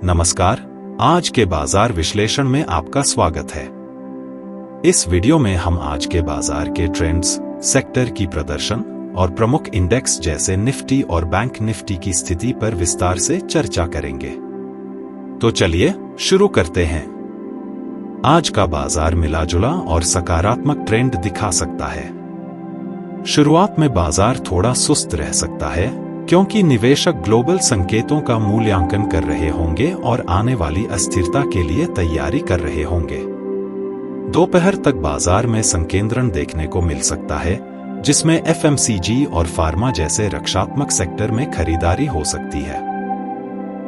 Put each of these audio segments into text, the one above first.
नमस्कार, आज के बाजार विश्लेषण में आपका स्वागत है। इस वीडियो में हम आज के बाजार के ट्रेंड्स, सेक्टर की प्रदर्शन और प्रमुख इंडेक्स जैसे निफ्टी और बैंक निफ्टी की स्थिति पर विस्तार से चर्चा करेंगे। तो चलिए शुरू करते हैं। आज का बाजार मिला-जुला और सकारात्मक ट्रेंड दिखा सकता है। शुरुआत में बाजार थोड़ा सुस्त रह सकता है क्योंकि निवेशक ग्लोबल संकेतों का मूल्यांकन कर रहे होंगे और आने वाली अस्थिरता के लिए तैयारी कर रहे होंगे। दोपहर तक बाजार में संकेंद्रण देखने को मिल सकता है, जिसमें एफएमसीजी और फार्मा जैसे रक्षात्मक सेक्टर में खरीदारी हो सकती है।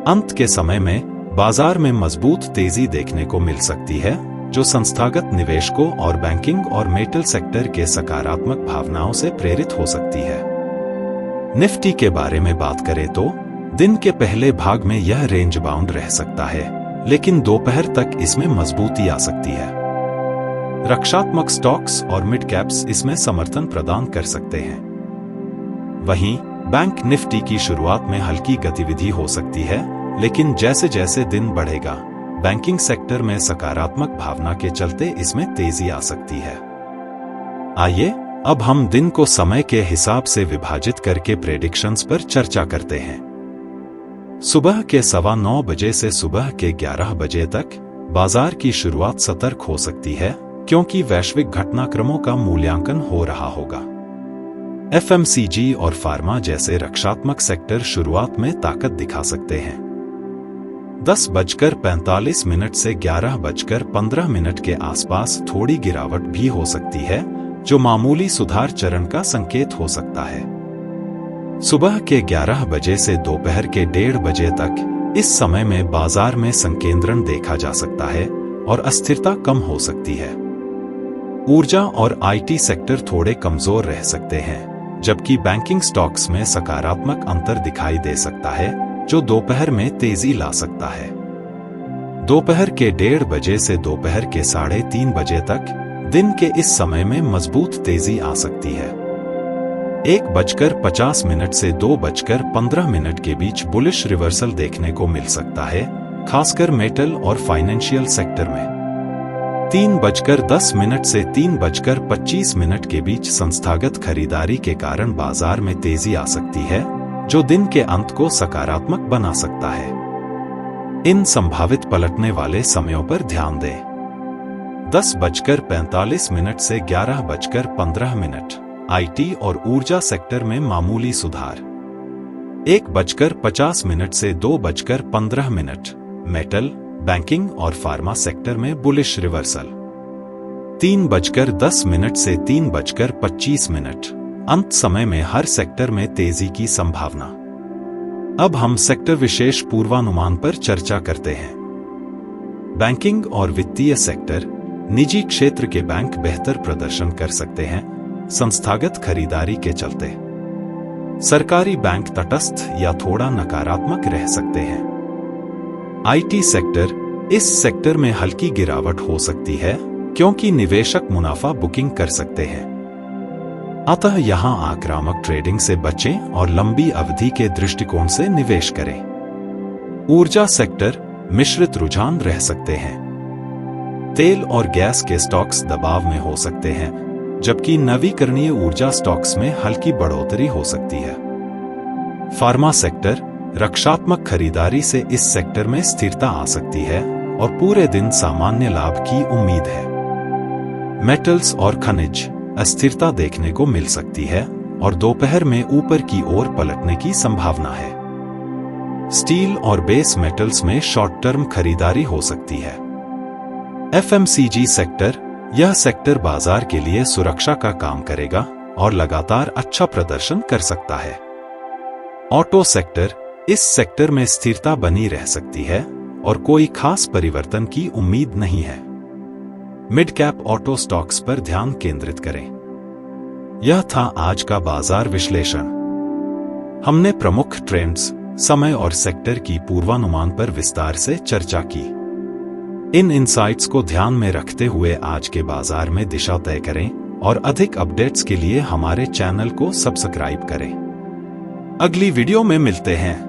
अंत के समय में बाजार में मजबूत तेजी देखने को मिल सकती है, जो संस्थागत निवेशकों और बैंकिंग और मेटल सेक्टर के सकारात्मक भावनाओं से प्रेरित हो सकती है। निफ्टी के बारे में बात करें तो दिन के पहले भाग में यह रेंज बाउंड रह सकता है, लेकिन दोपहर तक इसमें मजबूती आ सकती है। रक्षात्मक स्टॉक्स और मिड कैप्स इसमें समर्थन प्रदान कर सकते हैं। वहीं बैंक निफ्टी की शुरुआत में हल्की गतिविधि हो सकती है, लेकिन जैसे जैसे दिन बढ़ेगा, बैंकिंग सेक्टर में सकारात्मक भावना के चलते इसमें तेजी आ सकती है। आइए अब हम दिन को समय के हिसाब से विभाजित करके प्रेडिक्शंस पर चर्चा करते हैं। सुबह के 9:15 बजे से सुबह के 11 बजे तक बाजार की शुरुआत सतर्क हो सकती है, क्योंकि वैश्विक घटनाक्रमों का मूल्यांकन हो रहा होगा। एफएमसीजी और फार्मा जैसे रक्षात्मक सेक्टर शुरुआत में ताकत दिखा सकते हैं। 10:45 से 11:15 के आसपास थोड़ी गिरावट भी हो सकती है, जो मामूली सुधार चरण का संकेत हो सकता है। सुबह के 11 बजे से दोपहर के 1:30 बजे तक इस समय में बाजार में संकेंद्रण देखा जा सकता है और अस्थिरता कम हो सकती है। ऊर्जा और आईटी सेक्टर थोड़े कमजोर रह सकते हैं, जबकि बैंकिंग स्टॉक्स में सकारात्मक अंतर दिखाई दे सकता है, जो दोपहर में तेजी ला सकता है। दोपहर के 1:30 बजे से दोपहर के 3:30 बजे तक दिन के इस समय में मजबूत तेजी आ सकती है। 1:50 से 2:15 के बीच बुलिश रिवर्सल देखने को मिल सकता है, खासकर मेटल और फाइनेंशियल सेक्टर में। 3:10 से 3:25 के बीच संस्थागत खरीदारी के कारण बाजार में तेजी आ सकती है, जो दिन के अंत को सकारात्मक बना सकता है। इन संभावित पलटने वाले समयों पर ध्यान दें। 10:45 से 11:15 आईटी और ऊर्जा सेक्टर में मामूली सुधार। 1:50 से 2:15 मेटल, बैंकिंग और फार्मा सेक्टर में बुलिश रिवर्सल। 3:10 से 3:25 अंत समय में हर सेक्टर में तेजी की संभावना। अब हम सेक्टर विशेष पूर्वानुमान पर चर्चा करते हैं। बैंकिंग और वित्तीय सेक्टर, निजी क्षेत्र के बैंक बेहतर प्रदर्शन कर सकते हैं, संस्थागत खरीदारी के चलते। सरकारी बैंक तटस्थ या थोड़ा नकारात्मक रह सकते हैं। आईटी सेक्टर, इस सेक्टर में हल्की गिरावट हो सकती है, क्योंकि निवेशक मुनाफा बुकिंग कर सकते हैं। अतः यहां आक्रामक ट्रेडिंग से बचें और लंबी अवधि के दृष्टिकोण से निवेश करें। ऊर्जा सेक्टर, मिश्रित रुझान रह सकते हैं। तेल और गैस के स्टॉक्स दबाव में हो सकते हैं, जबकि नवीकरणीय ऊर्जा स्टॉक्स में हल्की बढ़ोतरी हो सकती है। फार्मा सेक्टर, रक्षात्मक खरीदारी से इस सेक्टर में स्थिरता आ सकती है और पूरे दिन सामान्य लाभ की उम्मीद है। मेटल्स और खनिज, अस्थिरता देखने को मिल सकती है और दोपहर में ऊपर की ओर पलटने की संभावना है। स्टील और बेस मेटल्स में शॉर्ट टर्म खरीदारी हो सकती है। एफएमसीजी सेक्टर, यह सेक्टर बाजार के लिए सुरक्षा का काम करेगा और लगातार अच्छा प्रदर्शन कर सकता है। ऑटो सेक्टर, इस सेक्टर में स्थिरता बनी रह सकती है और कोई खास परिवर्तन की उम्मीद नहीं है। मिड कैप ऑटो स्टॉक्स पर ध्यान केंद्रित करें। यह था आज का बाजार विश्लेषण। हमने प्रमुख ट्रेंड्स, समय और सेक्टर की पूर्वानुमान पर विस्तार से चर्चा की। इन इनसाइट्स को ध्यान में रखते हुए आज के बाजार में दिशा तय करें और अधिक अपडेट्स के लिए हमारे चैनल को सब्सक्राइब करें। अगली वीडियो में मिलते हैं।